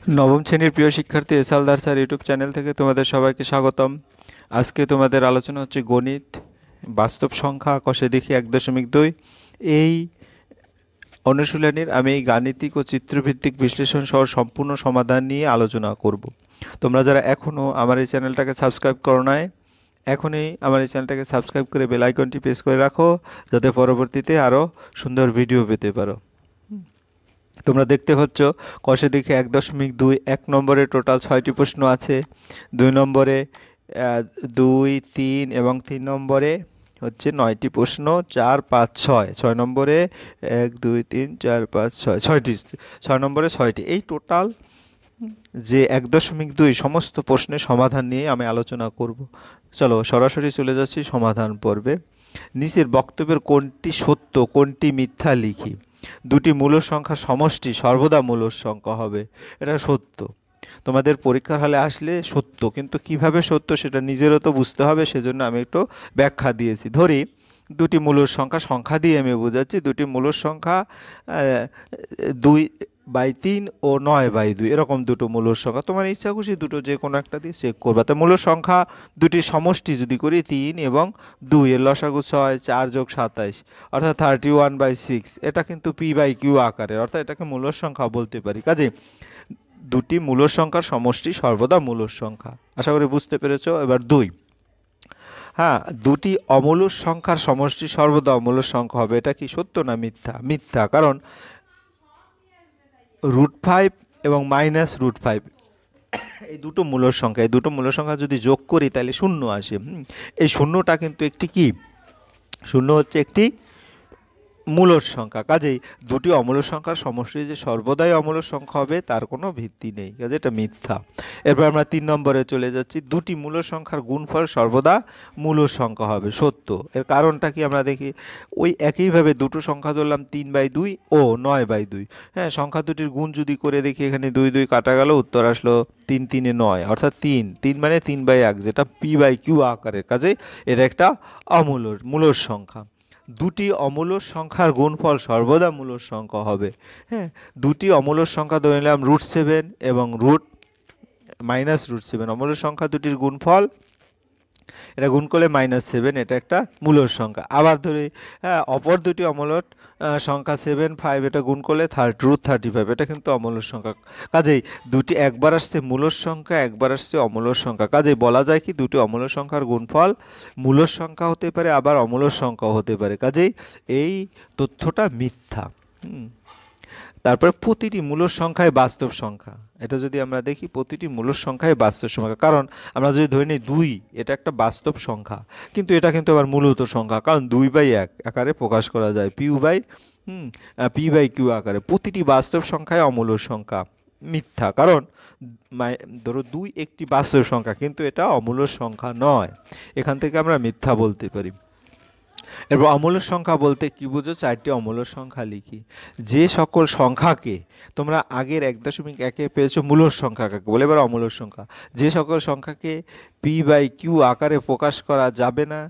নবম শ্রেণীর প্রিয় শিক্ষার্থী S Haldar sir YouTube channel থেকে তোমাদের সবাইকে স্বাগতম। আজকে তোমাদের আলোচনা হচ্ছে গণিত, বাস্তব সংখ্যা কষে দেখি 1.2। এই অনুশীলনীর আমি এই গাণিতিক ও চিত্রভিত্তিক বিশ্লেষণ সহ সম্পূর্ণ সমাধান নিয়ে আলোচনা করব। তোমরা যারা এখনও আমার এই চ্যানেলটাকে সাবস্ক্রাইব করো নাই, এখনই আমার এই চ্যানেলটাকে সাবস্ক্রাইব করে বেল আইকনটি প্রেস করে রাখো, যাতে পরবর্তীতে আরও সুন্দর ভিডিও পেতে পারো। তোমরা দেখতে পাচ্ছ কষে দেখি 1.2 এক নম্বরে টোটাল 6টি প্রশ্ন আছে, 2 নম্বরে 2, 3 এবং 3 নম্বরে হচ্ছে 9টি প্রশ্ন, 4, 5, 6, 6 নম্বরে 1, 2, 3, 4, 5, 6, 6টি, 6 নম্বরে 6টি। এই টোটাল যে 1.2 সমস্ত প্রশ্নের সমাধান নিয়ে আমি আলোচনা করব। চলো সরাসরি চলে যাচ্ছি সমাধান পর্বে। নিচের বক্তব্যের কোনটি সত্য কোনটি মিথ্যা লিখি। দুটি মূল সংখ্যার সমষ্টি সর্বদা মূল সংখ্যা হবে, এটা সত্য। তোমাদের পরীক্ষার হলে আসলে সত্য, কিন্তু কিভাবে সত্য সেটা নিজেরও তো বুঝতে হবে, সেজন্য আমি একটু ব্যাখ্যা দিয়েছি। ধরি দুটি মূল সংখ্যা দিয়ে আমি বোঝাচ্ছি। দুটি মূল সংখ্যা 2/3 ও 9/2, এরকম দুটো মূল সংখ্যা। তোমার ইচ্ছা খুশি দুটো যে কোনো একটা দিয়ে চেক করবা। তো মূল সংখ্যা দুটির সমষ্টি যদি করি 3 এবং 2, এর লসাগু 6, 4 + 27 অর্থাৎ 31/6। এটা কিন্তু p/q আকারের, অর্থাৎ এটাকে মূল সংখ্যা বলতে পারি। কাজে দুটি মূল সংখ্যার সমষ্টি সর্বদা মূল সংখ্যা। আশা করি বুঝতে পেরেছো। এবার 2, হ্যাঁ, দুটি অমূল সংখ্যার সমষ্টি সর্বদা অমূল সংখ্যা হবে। এটা কি সত্য না মিথ্যা? মিথ্যা, কারণ √5 এবং -√5 এই দুটো মূল সংখ্যা, এই দুটো মূল সংখ্যা যদি যোগ করি তাহলে শূন্য আসে। এই শূন্যটা কিন্তু একটি কি, শূন্য হচ্ছে একটি মূল সংখ্যা। কাজেই দুটি অমূল সংখ্যার সমষ্টি যে সর্বদাই অমূল সংখ্যা হবে তার কোনো ভিত্তি নেই, কাজে এটা মিথ্যা। এরপর আমরা 3 নম্বরে চলে যাচ্ছি। দুটি মূল সংখ্যার গুণফল সর্বদা মূল সংখ্যা হবে, সত্য। এর কারণটা কি আমরা দেখি। ওই একইভাবে দুটো সংখ্যা ধরলাম 3/2 ও 9/2। হ্যাঁ, সংখ্যা দুটির গুণ যদি করে দেখি, এখানে 2, 2 কাটা গেল, উত্তর আসলো 3, 3 এ 9, অর্থাৎ 3 মানে 3/1, যেটা p/q আকারের। কাজে এটা একটা মূল সংখ্যা। দুটি অমূল সংখ্যার গুণফল সর্বদা মূল সংখ্যা হবে। হ্যাঁ, দুটি অমূল সংখ্যা ধরে নিলাম √7 এবং -√7, অমূল সংখ্যা দুটির গুণফল, এটা গুণ করলে -7, এটা একটা মূল সংখ্যা। আবার ধরি অপর দুটি অমূল সংখ্যা 7, 5, এটা গুণ করলে √35, এটা কিন্তু অমূল সংখ্যা। কাজেই দুটি একবার আসছে মূল সংখ্যা, একবার আসছে অমূল সংখ্যা। কাজেই বলা যায় কি দুটি অমূল সংখ্যার গুণফল মূল সংখ্যা হতে পারে, আবার অমূল সংখ্যাও হতে পারে। কাজেই এই তথ্যটা মিথ্যা। তারপরে প্রতিটি মূল সংখ্যায় বাস্তব সংখ্যা। এটা যদি আমরা দেখি, প্রতিটি মূল সংখ্যায় বাস্তব সংখ্যা, কারণ আমরা যদি ধরে নিই 2, এটা একটা বাস্তব সংখ্যা, কিন্তু এটা কিন্তু আবার মূলত সংখ্যা, কারণ 2/1 আকারে প্রকাশ করা যায়, p/q আকারে। প্রতিটি বাস্তব সংখ্যায় অমূল সংখ্যা, মিথ্যা। কারণ ধরো 2 একটি বাস্তব সংখ্যা, কিন্তু এটা অমূল সংখ্যা নয়, এখান থেকে আমরা মিথ্যা বলতে পারি। এরপর অমূল সংখ্যা বলতে কি বুঝো? 4টি অমূল সংখ্যা লিখি। যে সকল সংখ্যাকে তোমরা আগের 1.1 পেয়েছো মূল সংখ্যা কাকে বলে, এবার অমূল সংখ্যা। যে সকল সংখ্যাকে p/q আকারে প্রকাশ করা যাবে না,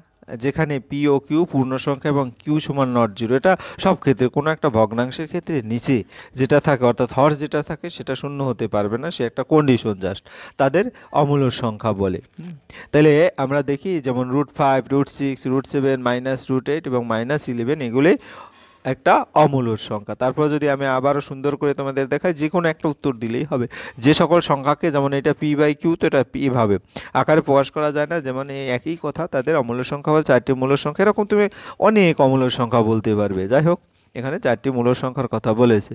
যেখানে p ও q পূর্ণ সংখ্যা এবং q = ≠0, এটা সব ক্ষেত্রে, কোনো একটা ভগ্নাংশের ক্ষেত্রে নিচে যেটা থাকে, অর্থাৎ হর যেটা থাকে সেটা শূন্য হতে পারবে না, সে একটা কন্ডিশন জাস্ট, তাদের অমূল সংখ্যা বলে। তাহলে আমরা দেখি যেমন √5, √6, √7, -√8 এবং -11, এগুলি একটা অমূল সংখ্যা। তারপর যদি আমি আবারও সুন্দর করে তোমাদের দেখাই, যে কোনো একটা উত্তর দিলেই হবে। যে সকল সংখ্যাকে, যেমন এটা p/q, তো এটা এভাবে আকারে প্রকাশ করা যায় না, যেমন এই একই কথা, তাদের অমূল সংখ্যা বলে 4টি মূল সংখ্যা। এরকম তুমি অনেক অমূল সংখ্যা বলতে পারবে। যাই হোক, এখানে 4টি মূল সংখ্যার কথা বলেছে।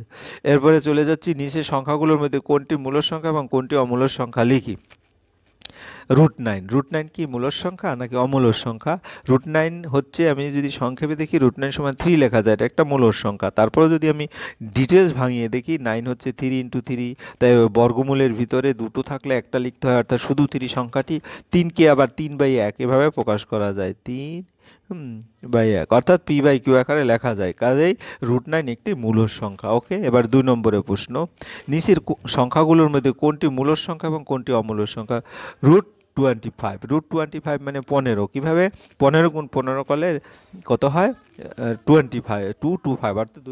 এরপরে চলে যাচ্ছি নিচের সংখ্যাগুলোর মধ্যে কোনটি মূল সংখ্যা এবং কোনটি অমূল সংখ্যা লিখি। √9 কি মূল সংখ্যা নাকি অমূল সংখ্যা? √9 হচ্ছে, আমি যদি সংক্ষেপে দেখি, √9 = 3 লেখা যায়, এটা একটা মূল সংখ্যা। তারপরে যদি আমি ডিটেলস ভাঙিয়ে দেখি, 9 হচ্ছে 3 × 3, তাই বর্গমূলের ভিতরে দুটো থাকলে একটা লিখতে হয়, অর্থাৎ শুধু 3 সংখ্যাটি। 3কে আবার 3/1 এভাবে প্রকাশ করা যায়, 3/1, অর্থাৎ p/q আকারে লেখা যায়। কাজেই √9 একটি মূল সংখ্যা। ওকে, এবার 2 নম্বরের প্রশ্ন। নিচের সংখ্যাগুলোর মধ্যে কোনটি মূল সংখ্যা এবং কোনটি অমূল সংখ্যা? √25 মানে 15। কীভাবে? 15 গুণ 15 করলে কত হয়? 225 অর্থাৎ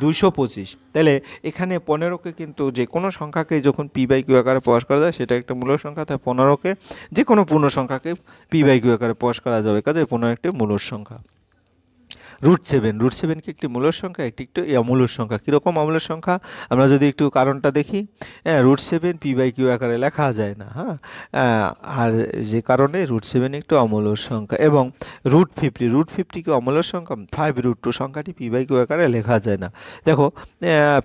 225। তাহলে এখানে 15কে কিন্তু যে কোনো সংখ্যাকে যখন p/q আকারে প্রকাশ করা যায় সেটা একটা মূলদ সংখ্যা, তাই 15কে যে কোনো পূর্ণ সংখ্যাকে p/q আকারে প্রকাশ করা যাবে, কাজে 15 একটি মূলদ সংখ্যা। √7 কি একটি মূলদ সংখ্যা? একটি অমূলদ সংখ্যা। কীরকম অমূলদ সংখ্যা? আমরা যদি একটু কারণটা দেখি, √7 p/q আকারে লেখা যায় না, হ্যাঁ, আর যে কারণে √7 একটু অমূলদ সংখ্যা। এবং √50 কি অমূলদ সংখ্যা? 5√2 সংখ্যাটি p/q আকারে লেখা যায় না। দেখো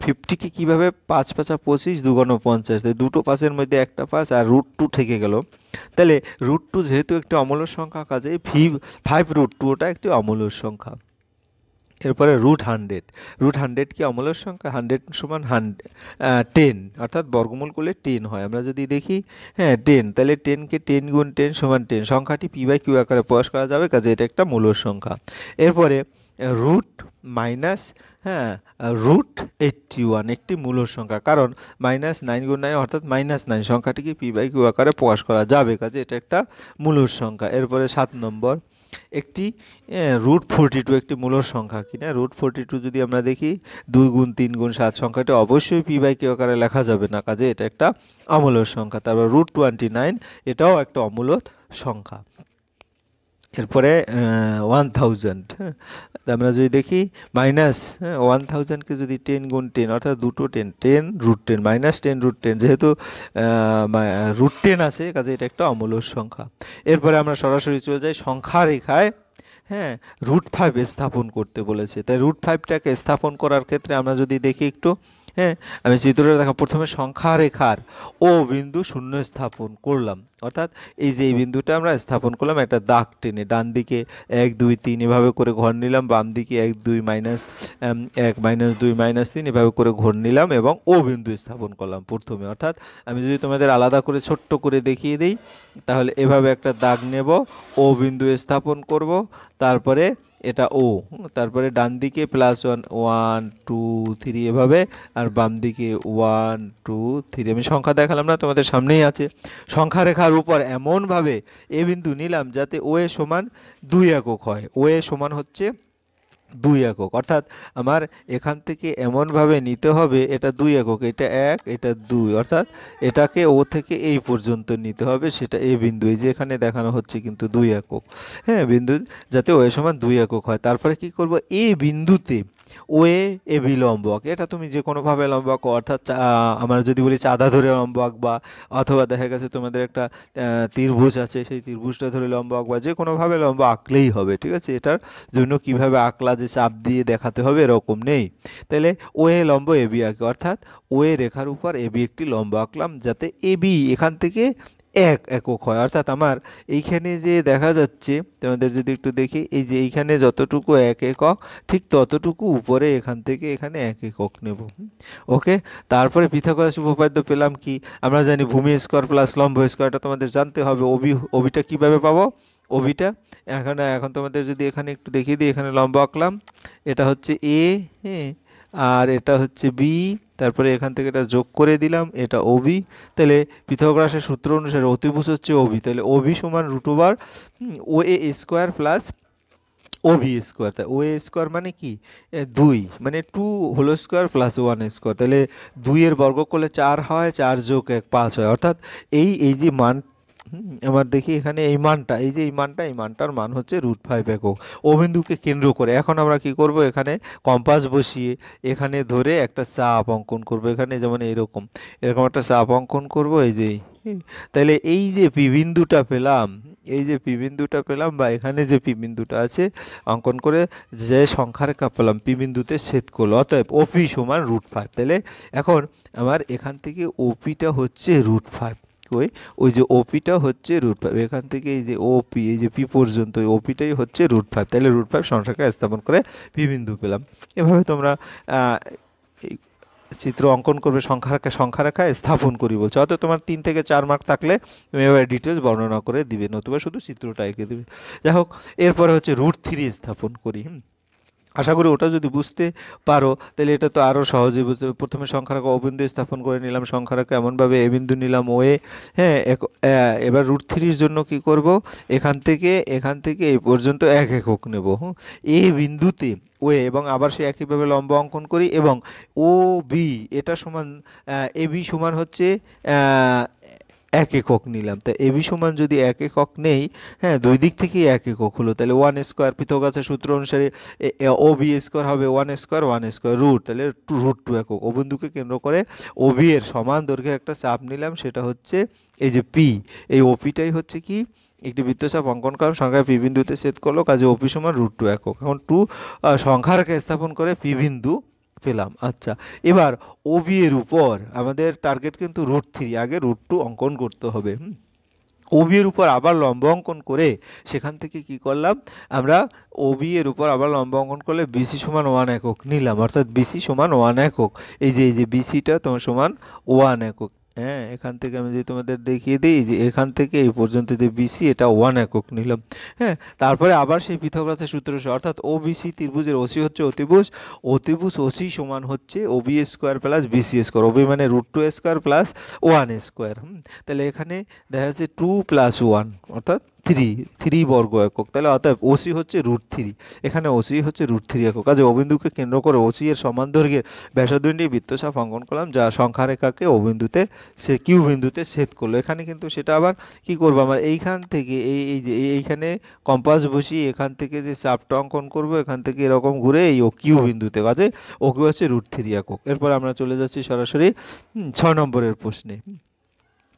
50কে কীভাবে, 5 5 25, 2 × 50, দুটো 5-এর মধ্যে একটা 5 আর √2 থেকে গেল। তাহলে √2 যেহেতু একটি অমূলদ সংখ্যা, কাজে 5√2 ওটা একটি অমূলদ সংখ্যা। এরপরে √100 কি অমূলদ সংখ্যা? 100 সমান 10, অর্থাৎ বর্গমূল করলে 10 হয়। আমরা যদি দেখি, হ্যাঁ 10, তাহলে 10কে 10 গুণ 10 সমান 10 সংখ্যাটি p/q আকারে প্রকাশ করা যাবে, কাজে এটা একটা মূলদ সংখ্যা। এরপরে √81 একটি মূলদ সংখ্যা, কারণ -9 গুণ 9 অর্থাৎ -9 সংখ্যাটিকে p/q আকারে প্রকাশ করা যাবে, কাজে এটা একটা মূলদ সংখ্যা। এরপরে 7 নম্বর, একটি √42 একটি মূলদ সংখ্যা কিনা? √42 যদি আমরা দেখি 2 গুণ 3 গুণ 7 সংখ্যাটি অবশ্যই p/q আকারে লেখা যাবে না, কাজে এটা একটা অমূলদ সংখ্যা। তারপর √29 এটাও একটা অমূলদ সংখ্যা। এরপরে 1000, হ্যাঁ, আমরা যদি দেখি -1000কে যদি 10 গুণ 10 অর্থাৎ দুটো 10, 10 √10 -10 √10, যেহেতু √10 আছে, কাজে এটা একটা অমূলদ সংখ্যা। এরপরে আমরা সরাসরি চলে যাই সংখ্যা রেখায়, হ্যাঁ, √5 স্থাপন করতে বলেছে। তাই √5টাকে স্থাপন করার ক্ষেত্রে আমরা যদি দেখি একটু, হ্যাঁ, আমি চিত্রটা দেখা, প্রথমে সংখ্যা রেখার ও বিন্দু শূন্য স্থাপন করলাম, অর্থাৎ এই যে এই বিন্দুটা আমরা স্থাপন করলাম একটা দাগ টেনে, ডান দিকে 1 2 3 এভাবে করে ঘর নিলাম, বাম দিকে 1 2 -1 -2 -3 এভাবে করে ঘর নিলাম এবং ও বিন্দু স্থাপন করলাম প্রথমে। অর্থাৎ আমি যদি তোমাদের আলাদা করে ছোট্ট করে দেখিয়ে দিই, তাহলে এভাবে একটা দাগ নেব, ও বিন্দু স্থাপন করব, তারপরে এটা ও, তারপরে ডান দিকে +1 1 2 3 এভাবে, আর বাম দিকে 1 2 3। আমি সংখ্যা দেখালাম না, তোমাদের সামনেই আছে। সংখ্যা রেখার উপর এমনভাবে এ বিন্দু নিলাম যাতে ও এ সমান 2 একক হয়, ও এ সমান হচ্ছে 2 একক, অর্থাৎ আমার এখান থেকে এমনভাবে নিতে হবে, এটা 2 একক, এটা 1 এটা 2, অর্থাৎ এটাকে ও থেকে এই পর্যন্ত নিতে হবে, সেটা এ বিন্দু, এই যে এখানে দেখানো হচ্ছে কিন্তু 2 একক, হ্যাঁ, বিন্দু যাতে ও এ সমান 2 একক হয়। তারপরে কি করব, এ বিন্দুতে ও এ বি লম্ব আঁক, এটা তুমি যে কোনোভাবে লম্ব আঁকো, অর্থাৎ আমরা যদি বলি চাঁদা ধরে লম্ব আঁকবা, অথবা দেখা গেছে তোমাদের একটা ত্রিভুজ আছে, সেই ত্রিভুজটা ধরে লম্ব আঁকবা, যে কোনোভাবে লম্ব আঁকলেই হবে, ঠিক আছে। এটার জন্য কিভাবে আঁকলা যে চাপ দিয়ে দেখাতে হবে এরকম নেই। তাহলে ও এ লম্ব এ বি আঁকে, অর্থাৎ ও এ রেখার উপর এ বি একটি লম্ব আঁকলাম যাতে এ বি এখান থেকে 1 একক হয়, অর্থাৎ আমার এইখানে যে দেখা যাচ্ছে, তোমাদের যদি একটু দেখি, এই যে এইখানে যতটুকু 1 একক, ঠিক ততটুকু উপরে এখান থেকে এখানে 1 একক নেব, ওকে। তারপরে পিথাগোরাস উপপাদ্য পেলাম কি? আমরা জানি ভূমি স্কয়ার প্লাস লম্ব স্কয়ার, এটা তোমাদের জানতে হবে। ওবিটা কিভাবে পাবো? ওবিটা এখন তোমাদের যদি এখানে একটু দেখিয়ে দিই, এখানে লম্ব আঁকলাম, এটা হচ্ছে এ, হ্যাঁ, আর এটা হচ্ছে বি, তারপরে এখান থেকে এটা যোগ করে দিলাম, এটা ওবি। তাহলে পিথাগোরাসের সূত্র অনুসারে অতিভুজ হচ্ছে ওবি, তাহলে ওবি সমান √ওভার ও এ স্কোয়ার প্লাস ওবি স্কোয়ার। তাই ও এ স্কোয়ার মানে কি? 2, মানে 2 হোল স্কোয়ার প্লাস 1 স্কোয়ার, তাহলে 2 এর বর্গ করলে 4 হয়, 4 যোগ 1 5 হয়, অর্থাৎ এই যে মান, আমার দেখি এখানে এই মানটা, এই যে এই মানটার মান হচ্ছে √5 একক, ও বিন্দুকে কেন্দ্র করে। এখন আমরা কি করব, এখানে কম্পাস বসিয়ে এখানে ধরে একটা চাপ অঙ্কন করব, এখানে যেমন এরকম একটা চাপ অঙ্কন করব, এই যে, তাহলে এই যে পি বিন্দুটা পেলাম, এই যে পি বিন্দুটা পেলাম, বা এখানে যে পি বিন্দুটা আছে অঙ্কন করে যে সংখ্যা রেখা পেলাম, পি বিন্দুতে ছেদ করলো, অতএব ওপি সমান √5। তাহলে এখন আমার এখান থেকে ওপিটা হচ্ছে √5, ওই যে ওপিটা হচ্ছে √5, এখান থেকে এই যে ওপি, এই যে পি পর্যন্ত ওই ওপিটাই হচ্ছে √5, তাহলে √5 সংখ্যাকে স্থাপন করে পি বিন্দু পেলাম। এভাবে তোমরা চিত্র অঙ্কন করবে, সংখ্যা রেখা স্থাপন করি বলছে, অর্থাৎ তোমার 3 থেকে 4 মার্ক থাকলে তুমি এবার ডিটেলস বর্ণনা করে দিবে, নতুবা শুধু চিত্রটা এঁকে দিবে। যাই হোক, এরপরে হচ্ছে √3 স্থাপন করি। আশা করি ওটা যদি বুঝতে পারো তাহলে এটা তো আরও সহজে বুঝতে হবে। প্রথমে সংখ্যা রেখা ও বিন্দু স্থাপন করে নিলাম, সংখ্যা রেখা এমনভাবে এ বিন্দু নিলাম ও এ। হ্যাঁ, এবার √3 জন্য কি করব, এখান থেকে এই পর্যন্ত 1 একক নেব। এ বিন্দুতে ও এ, এবং আবার সে একইভাবে লম্ব অঙ্কন করি, এবং ও বি এটা সমান এ বি সমান হচ্ছে 1 একক নিলাম। তা এ বি সমান যদি 1 একক নেই, হ্যাঁ, দুই দিক থেকেই 1 একক হলো, তাহলে 1² পৃথক আছে সূত্র অনুসারে ও বি স্কোয়ার হবে 1² রুট, তাহলে √2 একক। ও বিন্দুকে কেন্দ্র করে ও বি এর সমান দৈর্ঘ্যের একটা চাপ নিলাম, সেটা হচ্ছে এই যে পি। এই ওপিটাই হচ্ছে কি একটি বৃত্তচাপ অঙ্কন করার সংখ্যা পি বিন্দুতে ছেদ করলো, কাজে ওপি সমান √2 একক। এখন সংখ্যা রেখা স্থাপন করে পি বিন্দু পেলাম। আচ্ছা, এবার ওবি এর উপর আমাদের টার্গেট কিন্তু √3, আগে √2 অঙ্কন করতে হবে। ওবি এর উপর আবার লম্ব অঙ্কন করে সেখান থেকে কি করলাম আমরা, ওবি এর উপর আবার লম্ব অঙ্কন করলে বিসি সমান 1 একক নিলাম, অর্থাৎ বিসি সমান 1 একক। এই যে বিসিটা তোমার সমান 1 একক। হ্যাঁ, এখান থেকে আমি যদি তোমাদের দেখিয়ে দিই, যে এখান থেকে এই পর্যন্ত যে বিসি এটা 1 একক নিলাম। হ্যাঁ, তারপরে আবার সেই পৃথক রাশির সূত্র অর্থাৎ ও বিসি ত্রিভুজের ওসি হচ্ছে অতিভুজ, অতিভুজ ওসি সমান হচ্ছে OB square plus BC square. OB মানে √2² প্লাস 1²। তাহলে এখানে দেখা যাচ্ছে 2 + 1 অর্থাৎ 3 বর্গ একক। তাহলে অতএব ওসি হচ্ছে √3, এখানে ওসি হচ্ছে √3 একক। কাজে ও বিন্দুকে কেন্দ্র করে ওসি এর সমান দৈর্ঘ্যের ব্যাসার্ধ নিয়ে বৃত্তচাপ অঙ্কন করলাম, যা সংখ্যা রেখাকে ও বিন্দুতে কিউ বিন্দুতে ছেদ করলো। এখানে কিন্তু সেটা আবার কি করবো, আমার এইখান থেকে এই যে এইখানে কম্পাস বসিয়ে এখান থেকে যে চাপটা অঙ্কন করব, এখান থেকে এরকম ঘুরে এই ও কিউ বিন্দুতে, কাজে ও কিউ হচ্ছে √3 একক। এরপর আমরা চলে যাচ্ছি সরাসরি 6 নম্বরের প্রশ্নে।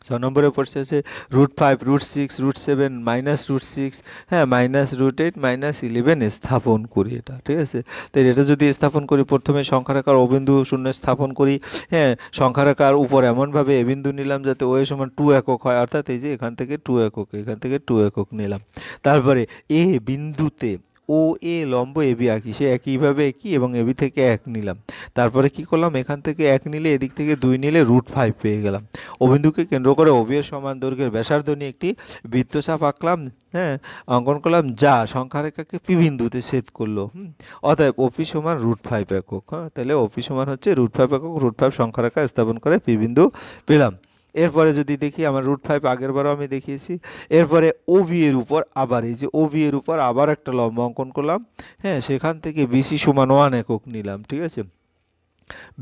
6 নম্বরের প্রশ্ন আছে √5, √6, √7, -√6, হ্যাঁ, -√8, -11 স্থাপন করি। এটা ঠিক আছে। তো এটা যদি স্থাপন করি, প্রথমে সংখ্যা রেখার ও বিন্দু শূন্য স্থাপন করি। হ্যাঁ, সংখ্যা রেখার উপর এমনভাবে এ বিন্দু নিলাম যাতে ও এ সমান 2 একক হয়, অর্থাৎ এই যে এখান থেকে 2 একক, এখান থেকে 2 একক নিলাম। তারপরে এ বিন্দুতে ও এ লম্ব এবি আঁকি, সে একইভাবে একই, এবং এবি থেকে 1 নিলাম। তারপরে কি করলাম, এখান থেকে 1 নিলে এদিক থেকে 2 নিলে √5 পেয়ে গেলাম। ও বিন্দুকে কেন্দ্র করে ওবি এর সমান দৈর্ঘ্যের ব্যাসার্ধ নিয়ে একটি বৃত্তচাপ আঁকলাম, হ্যাঁ, অঙ্কন করলাম, যা সংখ্যা রেখাকে পি বিন্দুতে ছেদ করলো। অতএব ওপি সমান √5 একক। হ্যাঁ, তাহলে ওপি সমান হচ্ছে √5 একক। √5 সংখ্যা রেখা স্থাপন করে পি বিন্দু পেলাম। এরপরে যদি দেখি, আমার √5 আগের বারও আমি দেখিয়েছি। এরপরে ওবি এর উপর আবার এই যে ওবি এর উপর আবার একটা লম্ব অঙ্কন করলাম। হ্যাঁ, সেখান থেকে বিসি সমান 1 একক নিলাম। ঠিক আছে,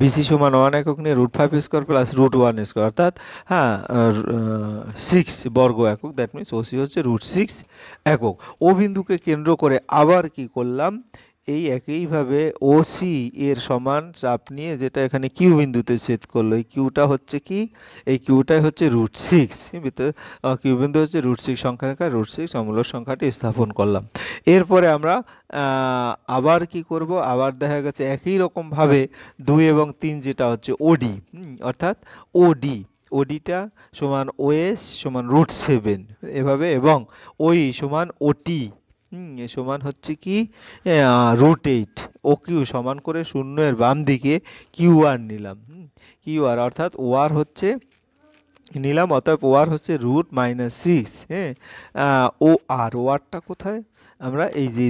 বিসি সমান 1 একক নিয়ে √5² প্লাস √1² অর্থাৎ, হ্যাঁ, 6 বর্গ একক। দ্যাট মিনস ওসি হচ্ছে √6 একক। ও বিন্দুকে কেন্দ্র করে আবার কি করলাম, এই একইভাবে ওসি এর সমান চাপ নিয়ে, যেটা এখানে কিউ বিন্দুতে ছেদ করলো, এই কিউটা হচ্ছে কি, এই কিউটাই হচ্ছে √6। কিউ বিন্দু হচ্ছে √6, সংখ্যা রেখা √6 অমূলক সংখ্যাটি স্থাপন করলাম। এরপরে আমরা আবার কি করব, আবার দেখা গেছে একই রকমভাবে 2 এবং 3 যেটা হচ্ছে ওডি, অর্থাৎ ওডি, ওডিটা সমান ওএস সমান √7 এভাবে, এবং ওই সমান ওটি এ সমান হচ্ছে কি √8। ও কিউ সমান করে শূন্যের বাম দিকে কিউ আর নিলাম। কিউ আর অর্থাৎ ও আর হচ্ছে নিলাম, অতএব ও আর হচ্ছে √-6। হ্যাঁ, ও আরটা কোথায়, আমরা এই যে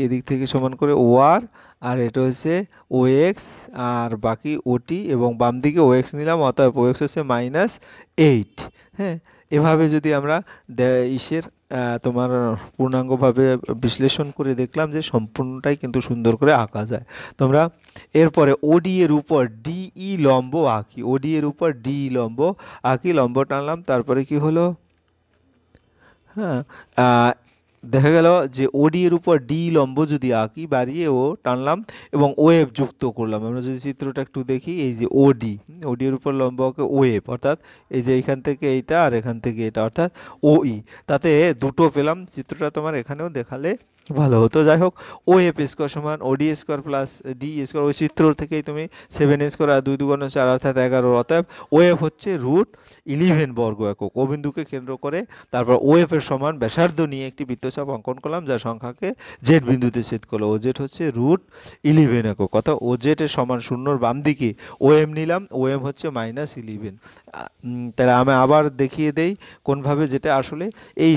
এদিক থেকে সমান করে ও আর এটা হচ্ছে ও এক্স, আর বাকি ওটি, এবং বাম দিকে ও এক্স নিলাম, অতএব ও এক্স হচ্ছে -8। হ্যাঁ, এভাবে যদি আমরা ইসের তোমার পূর্ণাঙ্গভাবে বিশ্লেষণ করে দেখলাম যে সম্পূর্ণটাই কিন্তু সুন্দর করে আঁকা যায়। তোমরা এরপরে ওডি এর উপর ডিই লম্ব আঁকি, ওডি এর উপর ডিই লম্ব আঁকি, লম্ব টানলাম, তারপরে কি হলো, হ্যাঁ, দেখা গেল যে ওডি এর উপর ডি লম্ব যদি আঁকি, বাড়িয়ে ও টানলাম এবং ওয়েভ যুক্ত করলাম। আমরা যদি চিত্রটা একটু দেখি, এই যে ওডি, ওডি এর উপর লম্ব আঁকে ওয়েভ, অর্থাৎ এই যে এখান থেকে এইটা আর এখান থেকে এটা, অর্থাৎ ওই, তাতে দুটো পেলাম। চিত্রটা তোমার এখানেও দেখালে ভালো হতো। যাই হোক, ও এফ স্কোয়ার সমান ওডি স্কোয়ার প্লাস ডি স্কোয়ার, ওই চিত্র থেকেই তুমি 7 স্কোয়ার আর 2 × 4 অর্থাৎ 11, অতএব ও এফ হচ্ছে √11 বর্গ একক। ও বিন্দুকে কেন্দ্র করে তারপর ও এফ এর সমান ব্যাসার্ধ নিয়ে একটি বৃত্তচাপ অঙ্কন করলাম, যা সংখ্যাকে জেড বিন্দুতে ছেদ করলো। ও জেড হচ্ছে √11 একক, অর্থাৎ ও জেড এর সমান শূন্যর বাম দিকে ও এম নিলাম, ও এম হচ্ছে -11। তাহলে আমি আবার দেখিয়ে দেই কোনভাবে, যেটা আসলে এই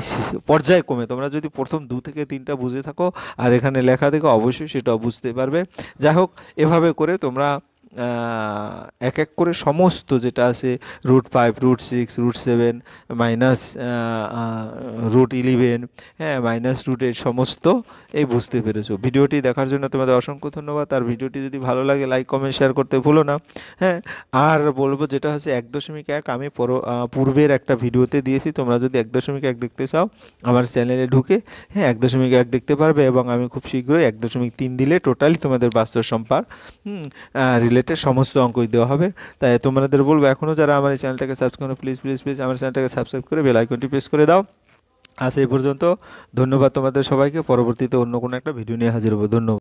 পর্যায়ক্রমে তোমরা যদি প্রথম 2 থেকে 3টা বুঝে বুঝে থাকো আর এখানে লেখা থেকে অবশ্যই সেটাও বুঝতে পারবে। যাই হোক, এভাবে করে তোমরা এক এক করে সমস্ত যেটা আছে √5, √6, √7, মাইনাস √11, হ্যাঁ, মাইনাস √8 সমস্ত এই বুঝতে পেরেছো। ভিডিওটি দেখার জন্য তোমাদের অসংখ্য ধন্যবাদ। আর ভিডিওটি যদি ভালো লাগে লাইক কমেন্ট শেয়ার করতে ভুলো না, হ্যাঁ। আর বলবো যেটা হচ্ছে 1.1 আমি পূর্বের একটা ভিডিওতে দিয়েছি, তোমরা যদি 1.1 দেখতে চাও আমার চ্যানেলে ঢুকে, হ্যাঁ, 1.1 দেখতে পারবে। এবং আমি খুব শীঘ্রই 1.3 দিলে টোটালি তোমাদের বাস্তব সম্পার রিলেটেড সমস্ত অঙ্কই দেওয়া হবে। তাই তোমাদের বলবো এখনও যারা আমার এই চ্যানেলটাকে সাবস্ক্রাইব করো, প্লিজ প্লিজ প্লিজ আমার চ্যানেলটাকে সাবস্ক্রাইব করে বেল আইকনটি প্রেস করে দাও। আজ এই পর্যন্ত, ধন্যবাদ তোমাদের সবাইকে। পরবর্তীতে অন্য কোনো একটা ভিডিও নিয়ে হাজির হবো। ধন্যবাদ।